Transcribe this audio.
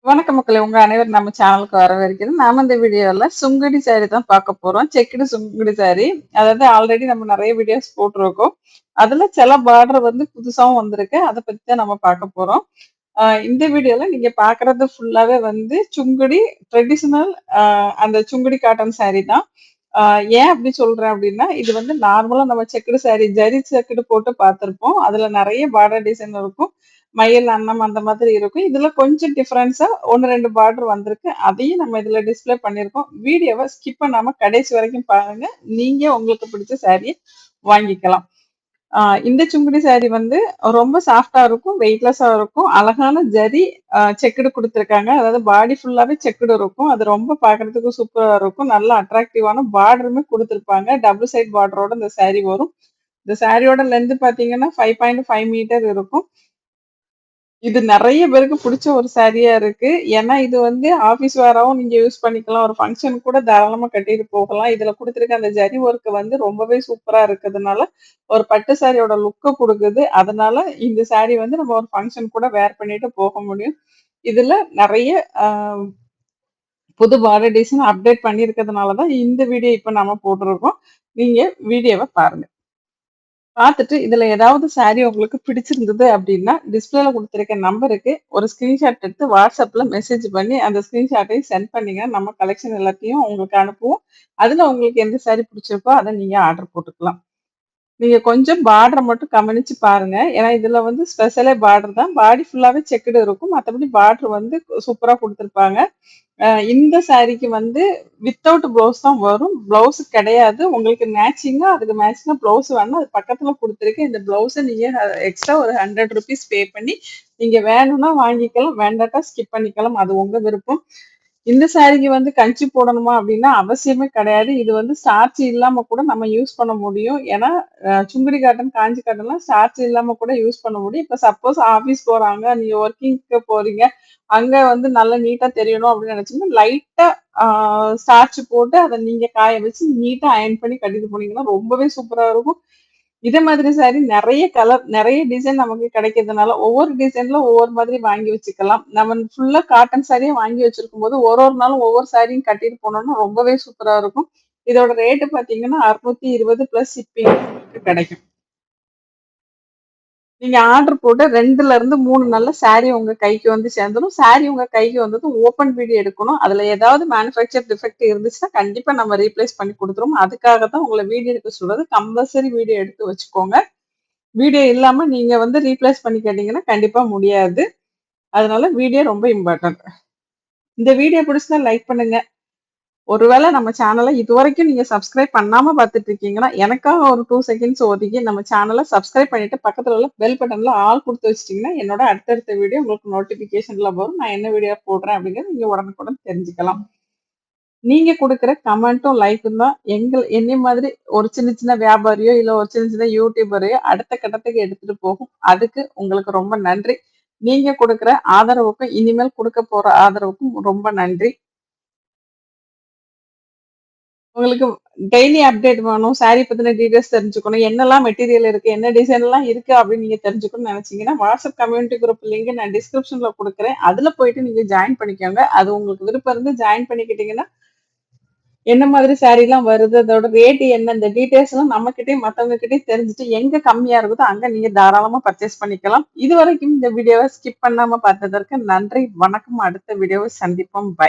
வணக்கம் மக்களே! உங்க அனைவரும் நம்ம சேனலுக்கு வரவேற்கிறேன். நாம இந்த வீடியோல சுங்குடி சாரி தான் பார்க்க போறோம். Checked Sungudi sorry. அதாவது ஆல்ரெடி நம்ம நெறைய வீடியோஸ் போட்டுருக்கோம். அதுல சில பார்டர் வந்து புதுசாவும் வந்திருக்கு. அத பத்தி தான் நம்ம பார்க்க போறோம். இந்த வீடியோல நீங்க பார்க்குறது ஃபுல்லாவே வந்து சுங்குடி ட்ரெடிஷனல் அந்த சுங்குடி காட்டன் சாரி தான். ஆ ஏன் அப்படி சொல்றேன் அப்படின்னா, இது வந்து நார்மலா நம்ம செக்குடு சாரி ஜரி செக்குடு போட்டு பார்த்துருப்போம். அதுல நெறைய பார்டர் டிசைன் இருக்கும். மயில் அன்னம் அந்த மாதிரி இருக்கும். இதுல கொஞ்சம் டிஃபரன்ஸா 1, 2 பார்டர் வந்திருக்கு. அதையும் நம்ம இதுல டிஸ்ப்ளே பண்ணியிருக்கோம். வீடியோவ ஸ்கிப் பண்ணாம கடைசி வரைக்கும் பாருங்க. நீங்க உங்களுக்கு பிடிச்ச சாரிய வாங்கிக்கலாம். ஆ இந்த சுங்குடி சாரி வந்து ரொம்ப சாஃப்ட்டா இருக்கும், வெயிட்லெஸ்ஸா இருக்கும். அழகான ஜரி செக்குடு குடுத்துருக்காங்க. அதாவது பாடி ஃபுல்லாவே செக்குடு இருக்கும். அது ரொம்ப பார்க்கறதுக்கு சூப்பரா இருக்கும். நல்ல அட்ராக்டிவான பார்டருமே குடுத்துருப்பாங்க. டபுள் சைட் பார்டரோட இந்த சாரி வரும். இந்த சாரியோட லென்த் பார்த்தீங்கன்னா, 5.5 மீட்டர் இருக்கும். இது நெறைய பேருக்கு புடிச்ச ஒரு சாரியா இருக்கு. ஏன்னா, இது வந்து ஆஃபீஸ் வேராவும் நீங்க யூஸ் பண்ணிக்கலாம். ஒரு ஃபங்ஷனுக்கு கூட தாராளமா கட்டிட்டு போகலாம். இதுல குடுத்துருக்க அந்த ஜரி ஒர்க் வந்து ரொம்பவே சூப்பரா இருக்கதுனால, ஒரு பட்டு சாரியோட லுக்க குடுக்குது. அதனால இந்த சாரி வந்து நம்ம ஒரு ஃபங்ஷன் கூட வேர் பண்ணிட்டு போக முடியும். இதுல நெறைய அ புது பார்டர் டிசைன் அப்டேட் பண்ணியிருக்கிறதுனால தான் இந்த வீடியோ இப்ப நம்ம போட்டுருக்கோம். நீங்க வீடியோவ பாருங்க. பார்த்துட்டு இதுல ஏதாவது சாரி உங்களுக்கு பிடிச்சிருந்தது அப்படின்னா, டிஸ்ப்ளேல குடுத்திருக்க நம்பருக்கு ஒரு ஸ்கிரீன்ஷாட் எடுத்து WhatsAppல மெசேஜ் பண்ணி, அந்த ஸ்கிரீன்ஷாட்டையும் சென்ட் பண்ணீங்கன்னா, நம்ம கலெக்ஷன் எல்லாத்தையும் உங்களுக்கு அனுப்புவோம். அதுல உங்களுக்கு எந்த சாரி பிடிச்சிருக்கோ, அத நீங்க ஆர்டர் போட்டுக்கலாம். நீங்க கொஞ்சம் பார்டர மட்டும் கவனிச்சு பாருங்க. ஏன்னா, இதுல வந்து ஸ்பெஷலே பார்டர் தான். பாடி ஃபுல்லாவே செக்குடு இருக்கும். மத்தபடி பார்டர் வந்து சூப்பரா குடுத்துருப்பாங்க. இந்த சாரிக்கு வந்து வித்தவுட் ப்ளவுஸ் தான் வரும். ப்ளவுஸ் கிடையாது. உங்களுக்கு அதுக்கு மேட்சிங்கா ப்ளவுஸ் வேணும்னா, அது பக்கத்துல குடுத்துருக்கேன். இந்த ப்ளவுஸ நீங்க எக்ஸ்ட்ரா ஒரு ₹100 பே பண்ணி, நீங்க வேணும்னா வாங்கிக்கலாம். வேண்டாட்டா ஸ்கிப் பண்ணிக்கலாம். அது உங்க விருப்பம். இந்த சாரிக்கு வந்து கஞ்சி போடணுமா அப்டின்னா, அவசியமே கிடையாது. இது வந்து ஸ்டார்ச் இல்லாம கூட நம்ம யூஸ் பண்ண முடியும். ஏன்னா, சுங்குடி காட்டன், காஞ்சி காட்டன்லாம் ஸ்டார்ச் இல்லாம கூட யூஸ் பண்ண முடியும். இப்ப சப்போஸ் ஆஃபீஸ் போறாங்க, நீங்க ஒர்க்கிங்க்கு போறீங்க, அங்க வந்து நல்லா நீட்டா தெரியணும் அப்டின்னு நெனச்சீங்கன்னா, லைட்டா ஆ ஸ்டார்ச் போட்டு அத நீங்க காய வச்சு நீட்டா அயர்ன் பண்ணி கட்டிட்டு போனீங்கன்னா, ரொம்பவே சூப்பரா இருக்கும். இதே மாதிரி சாரி நெறைய கலர், நெறைய டிசைன் நமக்கு கிடைக்கிறதுனால, ஒவ்வொரு டிசைன்ல ஒவ்வொரு மாதிரி வாங்கி வச்சுக்கலாம். நம்ம ஃபுல்லா காட்டன் சாரியே வாங்கி வச்சிருக்கும்போது, ஒரு நாளும் ஒவ்வொரு சாரியும் கட்டிட்டு போனோம்னா ரொம்பவே சூப்பரா இருக்கும். இதோட ரேட் பார்த்தீங்கன்னா, 620 பிளஸ் ஷிப்பிங் உங்களுக்கு கிடைக்கும். நீங்க ஆர்டர் போட்டு 2லருந்து 3 நாள்ல சாரி உங்க கைக்கு வந்து சேர்ந்துரும். சாரி உங்க கைக்கு வந்ததும் ஓப்பன் வீடியோ எடுக்கணும். அதுல ஏதாவது மேனுஃபேக்சர் டிஃபெக்ட் இருந்துச்சுன்னா, கண்டிப்பா நம்ம ரீப்ளேஸ் பண்ணி குடுத்துருவோம். அதுக்காக தான் உங்கள வீடியோ எடுக்க சொல்றது. கம்பல்சரி வீடியோ எடுத்து வச்சுக்கோங்க. வீடியோ இல்லாம நீங்க வந்து ரீப்ளேஸ் பண்ணி கேட்டீங்கன்னா, கண்டிப்பா முடியாது. அதனால வீடியோ ரொம்ப இம்பார்ட்டன்ட். இந்த வீடியோ பிடிச்சிருந்தா லைக் பண்ணுங்க. ஒருவேள நம்ம சேனல இதுவரைக்கும் நீங்க சப்ஸ்கிரைப் பண்ணாம பார்த்துட்டு இருக்கீங்கன்னா, எனக்காக ஒரு 2 செகண்ட்ஸ் ஒதுக்கி நம்ம சேனல சப்ஸ்கிரைப் பண்ணிட்டு பக்கத்துல உள்ள பெல் பட்டன்ல ஆல் குடுத்து வச்சுட்டீங்கன்னா, என்னோட அடுத்தடுத்த வீடியோ உங்களுக்கு நோட்டிஃபிகேஷன்ல வரும். நான் என்ன வீடியோ போடுறேன் அப்படிங்கிறத நீங்க உடனுக்குடன் தெரிஞ்சுக்கலாம். நீங்க குடுக்குற கமெண்ட்டும், லைக்கும் தான் என்னைய மாதிரி ஒரு சின்ன சின்ன வியாபாரியோ, இல்ல ஒரு சின்ன சின்ன யூடியூபரையோ அடுத்த கட்டத்துக்கு எடுத்துட்டு போகும். அதுக்கு உங்களுக்கு ரொம்ப நன்றி. நீங்க குடுக்குற ஆதரவுக்கும், இனிமேல் குடுக்க போற ஆதரவுக்கும் ரொம்ப நன்றி. உங்களுக்கு டெய்லி அப்டேட் வேணும், சாரி பத்தின டீட்டெயில்ஸ் தெரிஞ்சுக்கணும், என்னலாம் மெட்டீரியல் இருக்கு, என்ன டிசைன்லாம் இருக்கு அப்படின்னு நீங்க தெரிஞ்சுக்கணும்னு நெனச்சீங்கன்னா, வாட்ஸ்அப் கம்யூனிட்டி குரூப் லிங்க் நான் டிஸ்கிரிப்ஷன்ல குடுக்குறேன். அதுல போயிட்டு நீங்க ஜாயின் பண்ணிக்கோங்க. அது உங்களுக்கு விருப்பம் இருந்து ஜாயின் பண்ணிக்கிட்டீங்கன்னா, என்ன மாதிரி சாரீலாம் வருது, அதோட ரேட் என்ன, இந்த டீட்டெயில்ஸ்லாம் நம்மகிட்டயும் மத்தவங்ககிட்டயும் தெரிஞ்சுட்டு, எங்க கம்மியா இருக்குதோ அங்க நீங்க தாராளமா பர்ச்சேஸ் பண்ணிக்கலாம். இதுவரைக்கும் இந்த வீடியோவ ஸ்கிப் பண்ணாம பார்த்ததற்கு நன்றி. வணக்கம். அடுத்த வீடியோவ சந்திப்போம். பை.